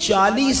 40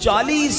40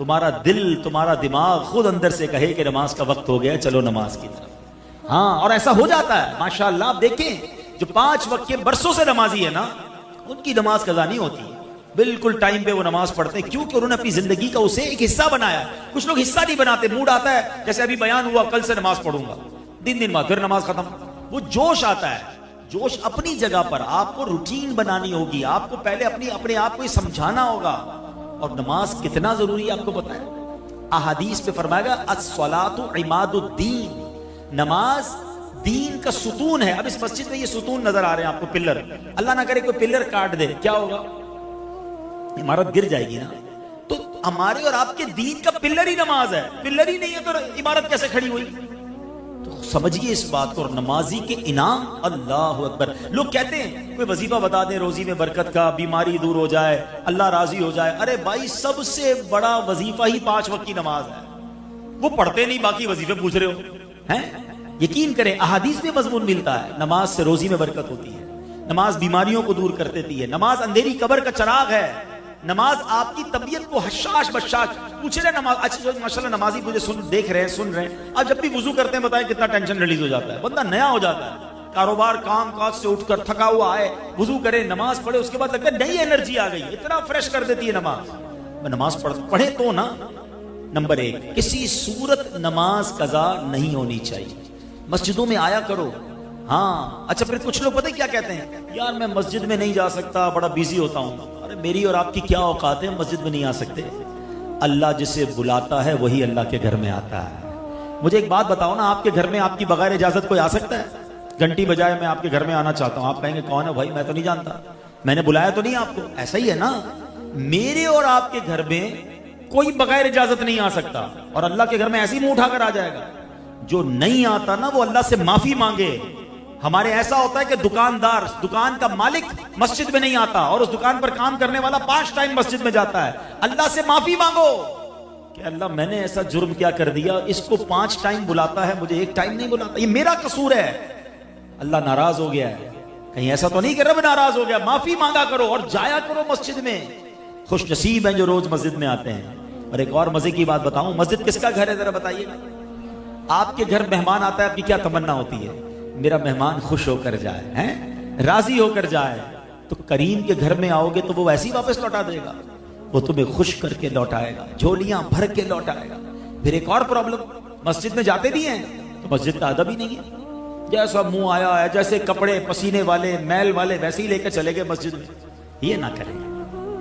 تمہارا دل تمہارا دماغ خود اندر سے کہے کہ نماز کا وقت ہو گیا، چلو نماز کی طرف. ہاں، اور ایسا ہو جاتا ہے ماشاءاللہ. آپ دیکھیں جو 5 وقت کے برسوں سے نمازی ہے نا، ان کی نماز قضا نہیں ہوتی، بالکل ٹائم پہ وہ نماز پڑھتے ہیں. کیوں کہ انہوں نے اپنی زندگی کا اسے ایک حصہ بنایا. کچھ لوگ حصہ نہیں بناتے، موڈ آتا ہے جیسے ابھی بیان ہوا کل سے نماز پڑھوں گا، 3 دن بعد پھر نماز ختم. وہ جوش آتا ہے. جوش اپنی جگہ پر، آپ کو روٹین بنانی ہوگی، آپ کو پہلے اپنے آپ کو سمجھانا ہوگا. اور نماز کتنا ضروری ہے آپ کو پتا ہے. احادیث پہ فرمایا گا الصلاۃ عماد الدین، نماز دین کا ستون ہے. اب اس مسجد میں یہ ستون نظر آ رہے ہیں آپ کو، پلر. اللہ نہ کرے کوئی پلر کاٹ دے، کیا ہوگا؟ عمارت گر جائے گی نا. تو ہمارے اور آپ کے دین کا پلر ہی نماز ہے. پلر ہی نہیں ہے تو عمارت کیسے کھڑی ہوئی؟ تو سمجھیے اس بات کو. اور نمازی کے انعام، اللہ اکبر. لوگ کہتے ہیں کوئی وظیفہ بتا دیں روزی میں برکت کا، بیماری دور ہو جائے، اللہ راضی ہو جائے. ارے بھائی، سب سے بڑا وظیفہ ہی 5 وقت کی نماز ہے. وہ پڑھتے نہیں، باقی وظیفے پوچھ رہے ہو ہیں. یقین کریں احادیث میں مضمون ملتا ہے، نماز سے روزی میں برکت ہوتی ہے، نماز بیماریوں کو دور کر دیتی ہے، نماز اندھیری قبر کا چراغ ہے، نماز آپ کی طبیعت کو حشاش بشاش. پوچھ رہے نماز، اچھا ماشاءاللہ نمازی مجھے دیکھ رہے ہیں، سن رہے ہیں. اب جب بھی وضو کرتے ہیں بتائیں کتنا ٹینشن ریلیز ہو جاتا ہے، بندہ نیا ہو جاتا ہے. کاروبار کام کاج سے اٹھ کر تھکا ہوا آئے، وضو کرے، نماز پڑھے، اس کے بعد لگتا ہے نئی انرجی آ گئی. اتنا فریش کر دیتی ہے نماز. نماز پڑھے تو نا. نمبر 1، کسی صورت نماز قضا نہیں ہونی چاہیے. مسجدوں میں آیا کرو. ہاں اچھا، پھر کچھ لوگ پتہ کیا کہتے ہیں، یار میں مسجد میں نہیں جا سکتا، بڑا بیزی ہوتا ہوں. ارے میری اور آپ کی کیا اوقات ہے، مسجد میں نہیں آ سکتے. اللہ جسے بلاتا ہے وہی اللہ کے گھر میں آتا ہے. مجھے ایک بات بتاؤ نا، آپ کے گھر میں آپ کی بغیر اجازت کوئی آ سکتا ہے؟ گھنٹی بجائے میں آپ کے گھر میں آنا چاہتا ہوں، آپ کہیں گے کون ہے بھائی، میں تو نہیں جانتا، میں نے بلایا تو نہیں آپ کو. ایسا ہی ہے نا، میرے اور آپ کے گھر میں کوئی بغیر اجازت نہیں آ سکتا، اور اللہ کے گھر میں ایسے ہی منہ اٹھا کر آ جائے گا. جو نہیں آتا نا وہ اللہ سے معافی مانگے. ہمارے ایسا ہوتا ہے کہ دکاندار، دکان کا مالک مسجد میں نہیں آتا، اور اس دکان پر کام کرنے والا 5 ٹائم مسجد میں جاتا ہے. اللہ سے معافی مانگو کہ اللہ میں نے ایسا جرم کیا کر دیا، اس کو 5 ٹائم بلاتا ہے، مجھے 1 ٹائم نہیں بلاتا، یہ میرا قصور ہے، اللہ ناراض ہو گیا ہے. کہیں ایسا تو نہیں کہ رب ناراض ہو گیا. معافی مانگا کرو اور جایا کرو مسجد میں. خوش نصیب ہیں جو روز مسجد میں آتے ہیں. اور ایک اور مزے کی بات بتاؤں، مسجد کس کا گھر ہے ذرا بتائیے. آپ کے گھر مہمان آتا ہے، آپ کی کیا تمنا ہوتی ہے؟ میرا مہمان خوش ہو کر جائے، ہیں راضی ہو کر جائے. تو کریم کے گھر میں آؤ گے تو وہ ویسے ہی واپس لوٹا دے گا، وہ تمہیں خوش کر کے لوٹائے گا، جھولیاں بھر کے لوٹائے گا. پھر ایک اور پرابلم، مسجد میں جاتے بھی ہیں تو مسجد کا ادب ہی نہیں ہے. جیسا منہ آیا ہے، جیسے کپڑے پسینے والے میل والے ویسے ہی لے کے چلے گئے مسجد میں. یہ نہ کریں.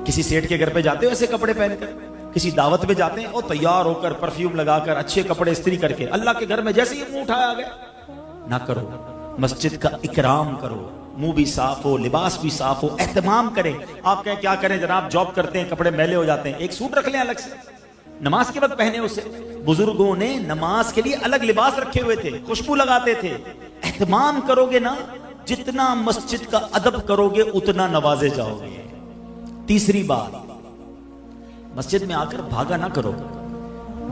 کسی سیٹ کے گھر پہ جاتے ہو ایسے کپڑے پہن کر، کسی دعوت میں جاتے ہیں اور تیار ہو کر پرفیوم لگا کر اچھے کپڑے استری کر کے، اللہ کے گھر میں جیسے ہی منہ اٹھایا گیا. نہ کرو. مسجد کا اکرام کرو، منہ بھی صاف ہو، لباس بھی صاف ہو، اہتمام کریں. آپ کہیں کیا کریں جناب، جاب کرتے ہیں کپڑے میلے ہو جاتے ہیں، ایک سوٹ رکھ لیں الگ سے، نماز کے وقت پہنے اسے. بزرگوں نے نماز کے لیے الگ لباس رکھے ہوئے تھے، خوشبو لگاتے تھے. اہتمام کرو گے نا، جتنا مسجد کا ادب کرو گے اتنا نوازے جاؤ گے. تیسری بات، مسجد میں آ کر بھاگا نہ کرو،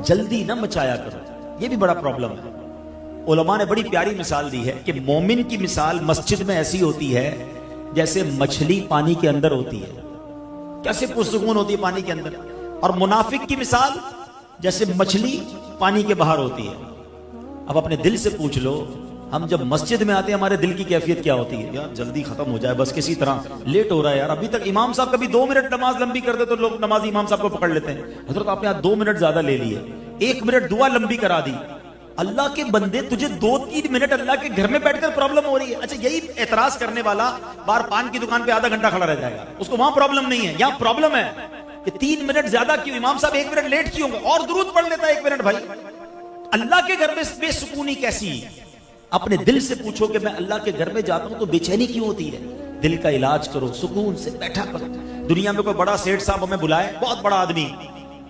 جلدی نہ مچایا کرو. یہ بھی بڑا پرابلم ہے. علماء نے بڑی پیاری مثال دی ہے کہ مومن کی مثال مسجد میں ایسی ہوتی ہے جیسے مچھلی پانی کے اندر ہوتی ہے، کیسے پرسکون ہوتی ہے پانی کے اندر. اور منافق کی مثال جیسے مچھلی پانی کے باہر ہوتی ہے. اب اپنے دل سے پوچھ لو، ہم جب مسجد میں آتے ہیں ہمارے دل کی کیفیت کیا ہوتی ہے؟ یار جلدی ختم ہو جائے بس، کسی طرح لیٹ ہو رہا ہے یار. ابھی تک امام صاحب کبھی 2 منٹ نماز لمبی کر دے تو لوگ نماز امام صاحب کو پکڑ لیتے ہیں، حضرت آپ نے 2 منٹ زیادہ لے لیے، 1 منٹ دعا لمبی کرا دی. اللہ کے بندے، تجھے 2-3 منٹ اللہ کے گھر میں بیٹھ کر پرابلم ہو رہی ہے. اچھا یہی اعتراض کرنے والا بار پان کی دکان پہ آدھا گھنٹہ کھڑا رہ جائے گا، اس کو وہاں پرابلم نہیں ہے. یہاں پرابلم ہے کہ 3 منٹ زیادہ کیوں، امام صاحب 1 منٹ لیٹ کیوں، اور درود پڑھ لیتا ہے 1 منٹ. بھائی اللہ کے گھر میں بے سکونی کیسی؟ اپنے دل سے پوچھو کہ میں اللہ کے گھر میں جاتا ہوں تو بے چینی کیوں ہوتی ہے. دل کا علاج کرو، سکون سے بیٹھا کرو. دنیا میں کوئی بڑا سیٹ صاحب ہمیں بلائے، بہت بڑا آدمی،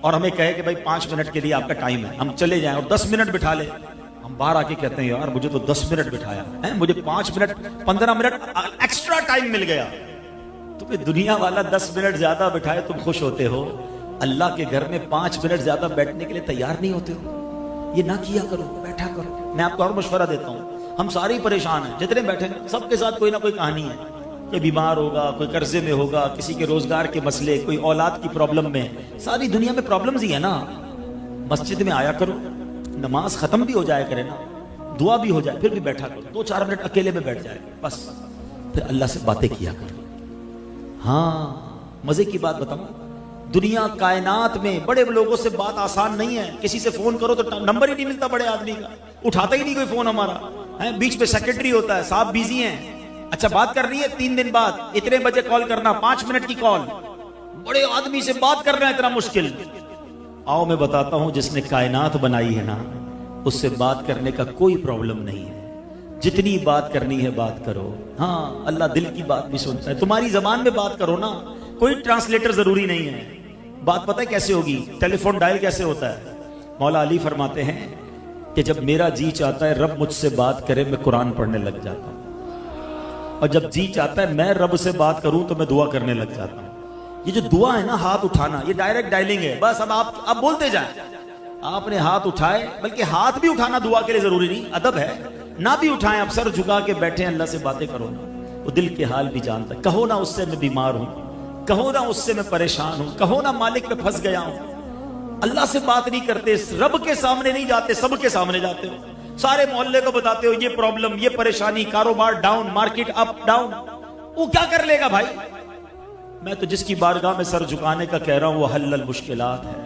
اور ہمیں کہے کہ بھائی 5 منٹ کے لیے آپ کا ٹائم ہے، ہم چلے جائیں، اور 10 منٹ بٹھا لے. ہم باہر آ کے کہتے ہیں یار مجھے تو 10 منٹ بٹھایا ہے، مجھے 5 منٹ 15 منٹ ایکسٹرا ٹائم مل گیا. تمہیں دنیا والا 10 منٹ زیادہ بٹھائے تم خوش ہوتے ہو، اللہ کے گھر میں 5 منٹ زیادہ بیٹھنے کے لیے تیار نہیں ہوتے ہو. یہ نہ کیا کرو، بیٹھا کرو. میں آپ کو اور مشورہ دیتا ہوں، ہم سارے پریشان ہیں جتنے بیٹھے ہیں، سب کے ساتھ کوئی نہ کوئی کہانی ہے. کوئی بیمار ہوگا، کوئی قرضے میں ہوگا، کسی کے روزگار کے مسئلے، کوئی اولاد کی پرابلم میں، ساری دنیا میں پرابلمز ہی ہے نا. مسجد میں آیا کرو، نماز ختم بھی ہو جائے کرے نا، دعا بھی ہو جائے، پھر بھی بیٹھا کرو، 2-4 منٹ اکیلے میں بیٹھ جائے بس، پھر اللہ سے باتیں کیا کرو. ہاں مزے کی بات بتاؤں، دنیا کائنات میں بڑے لوگوں سے بات آسان نہیں ہے. کسی سے فون کرو تو نمبر ہی نہیں ملتا بڑے آدمی کا، اٹھاتا ہی نہیں کوئی فون ہمارا، بیچ میں سیکرٹری ہوتا ہے، صاحب بیزی ہیں، اچھا بات کرنی ہے 3 دن بعد، اتنے بجے کال کرنا، 5 منٹ کی کال. بڑے آدمی سے بات کرنا اتنا مشکل. آؤ میں بتاتا ہوں، جس نے کائنات بنائی ہے نا، اس سے بات کرنے کا کوئی پرابلم نہیں ہے. جتنی بات کرنی ہے بات کرو. ہاں اللہ دل کی بات بھی سنتا ہے. تمہاری زبان میں بات کرو نا، کوئی ٹرانسلیٹر ضروری نہیں ہے. بات پتہ ہے کیسے ہوگی؟ ٹیلی فون ڈائل کیسے ہوتا ہے؟ مولا علی فرماتے ہیں کہ جب میرا جی چاہتا ہے رب مجھ سے بات کرے، میں قرآن پڑھنے لگ جاتا ہوں، اور جب جی چاہتا ہے میں رب سے بات کروں تو میں دعا کرنے لگ جاتا ہوں. یہ جو دعا ہے نا، ہاتھ اٹھانا، یہ ڈائریکٹ ڈائلنگ ہے. بس اب آپ بولتے جائیں. آپ نے ہاتھ اٹھائے، بلکہ ہاتھ بھی اٹھانا دعا کے لیے ضروری نہیں، ادب ہے. نہ بھی اٹھائیں، اب سر جھکا کے بیٹھے اللہ سے باتیں کرو. وہ دل کے حال بھی جانتا ہے. کہو نا اس سے میں بیمار ہوں، کہو نا اس سے میں پریشان ہوں، کہو نا مالک میں پھنس گیا ہوں. اللہ سے بات نہیں کرتے، رب کے سامنے نہیں جاتے، سب کے سامنے جاتے ہو. سارے محلے کو بتاتے ہو یہ پرابلم، یہ پریشانی، کاروبار ڈاؤن، مارکیٹ اپ ڈاؤن. وہ کیا کر لے گا بھائی؟ میں تو جس کی بارگاہ میں سر جھکانے کا کہہ رہا ہوں وہ حل المشکلات ہے،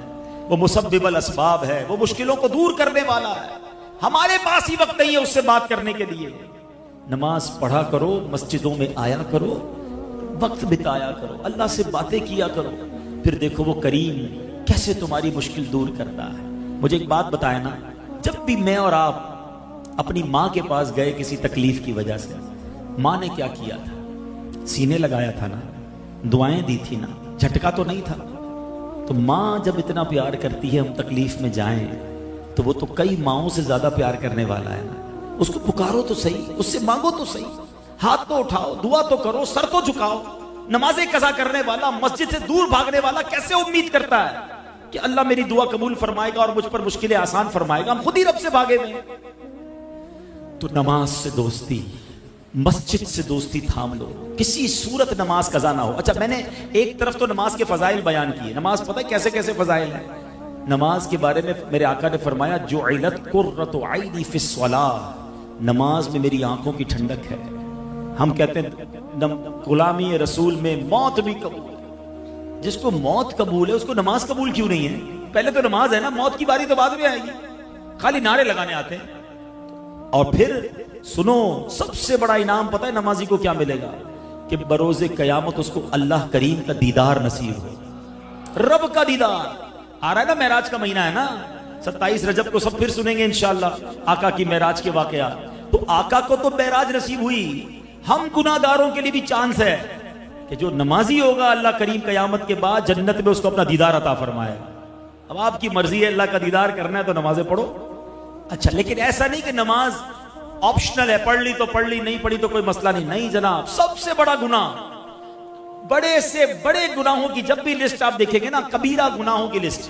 وہ مسبب الاسباب ہے، وہ مشکلوں کو دور کرنے والا ہے. ہمارے پاس ہی وقت نہیں ہے اس سے بات کرنے کے لیے. نماز پڑھا کرو، مسجدوں میں آیا کرو، وقت بتایا کرو، اللہ سے باتیں کیا کرو، پھر دیکھو وہ کریم کیسے تمہاری مشکل دور کرتا ہے. مجھے ایک بات بتائے نا، جب بھی میں اور آپ اپنی ماں کے پاس گئے کسی تکلیف کی وجہ سے، ماں نے کیا کیا تھا؟ سینے لگایا تھا نا، دعائیں دی تھی نا، جھٹکا تو نہیں تھا. تو ماں جب اتنا پیار کرتی ہے، ہم تکلیف میں جائیں تو وہ تو کئی ماؤں سے زیادہ پیار کرنے والا ہے نا. اس کو پکارو تو صحیح، اس سے مانگو تو صحیح، ہاتھ تو اٹھاؤ، دعا تو کرو، سر تو جھکاؤ. نمازیں قضا کرنے والا، مسجد سے دور بھاگنے والا کیسے امید کرتا ہے کہ اللہ میری دعا قبول فرمائے گا اور مجھ پر مشکلیں آسان فرمائے گا؟ ہم خود ہی رب سے بھاگے ہوئے. تو نماز سے دوستی، مسجد سے دوستی تھام لو، کسی صورت نماز قضا نہ ہو. اچھا میں نے ایک طرف تو نماز کے فضائل بیان کیے. نماز پتہ ہے کیسے کیسے فضائل ہیں. نماز کے بارے میں میرے آقا نے فرمایا جعلت قرۃ عینی فی الصلاۃ، نماز میں میری آنکھوں کی ٹھنڈک ہے. ہم کہتے ہیں غلامی رسول میں موت بھی قبول ہے. جس کو موت قبول ہے اس کو نماز قبول کیوں نہیں ہے؟ پہلے تو نماز ہے نا، موت کی باری تو بعد میں آئے گی. خالی نعرے لگانے آتے ہیں. اور پھر سنو، سب سے بڑا انعام پتہ ہے نمازی کو کیا ملے گا؟ کہ بروز قیامت اس کو اللہ کریم کا دیدار نصیب ہو. رب کا دیدار آ رہا ہے نا، معراج کا مہینہ ہے نا، 27 رجب کو سب پھر سنیں گے انشاءاللہ آقا کی معراج کے واقعات. تو آقا کو تو معراج نصیب ہوئی، ہم گناہ گاروں کے لیے بھی چانس ہے کہ جو نمازی ہوگا اللہ کریم قیامت کے بعد جنت میں اس کو اپنا دیدار عطا فرمائے. اب آپ کی مرضی ہے، اللہ کا دیدار کرنا ہے تو نمازیں پڑھو. اچھا لیکن ایسا نہیں کہ نماز آپشنل ہے، پڑھ لی تو پڑھ لی، نہیں پڑھی تو کوئی مسئلہ نہیں. نہیں جناب، سب سے بڑا گناہ، بڑے سے بڑے گناہوں کی جب بھی لسٹ آپ دیکھیں گے نا، کبیرہ گناہوں کی لسٹ،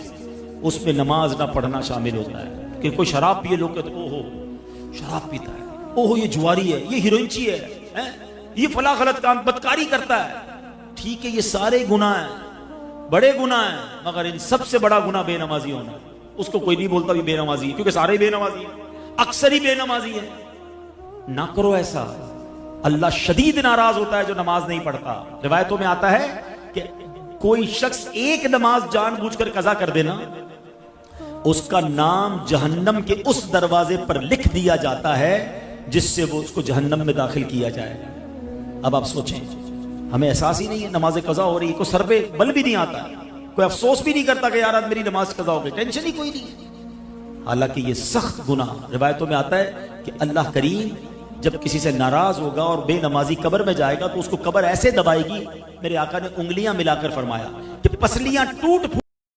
اس میں نماز نہ پڑھنا شامل ہوتا ہے. کہ کوئی شراب پیے، لوگ کہتے ہیں اوہو شراب پیتا ہے، اوہو یہ جواری ہے، یہ ہیروئنچی ہے، یہ فلاں غلط کام، بدکاری کرتا ہے. ٹھیک ہے یہ سارے گناہ ہیں، بڑے گناہ ہیں، مگر ان سب سے بڑا گناہ بے نمازی ہونا. اس کو کوئی نہیں بولتا بھی بے نمازی ہے، کیونکہ سارے بے نمازی ہیں، اکثر ہی بے نمازی ہے. نہ کرو ایسا، اللہ شدید ناراض ہوتا ہے جو نماز نہیں پڑھتا. روایتوں میں آتا ہے کہ کوئی شخص ایک نماز جان بوجھ کر قضا کر دینا، اس کا نام جہنم کے اس دروازے پر لکھ دیا جاتا ہے جس سے وہ اس کو جہنم میں داخل کیا جائے. اب آپ سوچیں، ہمیں احساس ہی نہیں ہے نماز قضا ہو رہی، کوئی سر پہ بل بھی نہیں آتا، کوئی افسوس بھی نہیں کرتا کہ یار آج میری نماز قضا ہو گئی، ٹینشن ہی کوئی نہیں. حالانکہ یہ سخت گناہ. روایتوں میں آتا ہے کہ اللہ کریم جب کسی سے ناراض ہوگا اور بے نمازی قبر میں جائے گا تو اس کو قبر ایسے دبائے گی، میرے آقا نے انگلیاں ملا کر فرمایا کہ پسلیاں ٹوٹ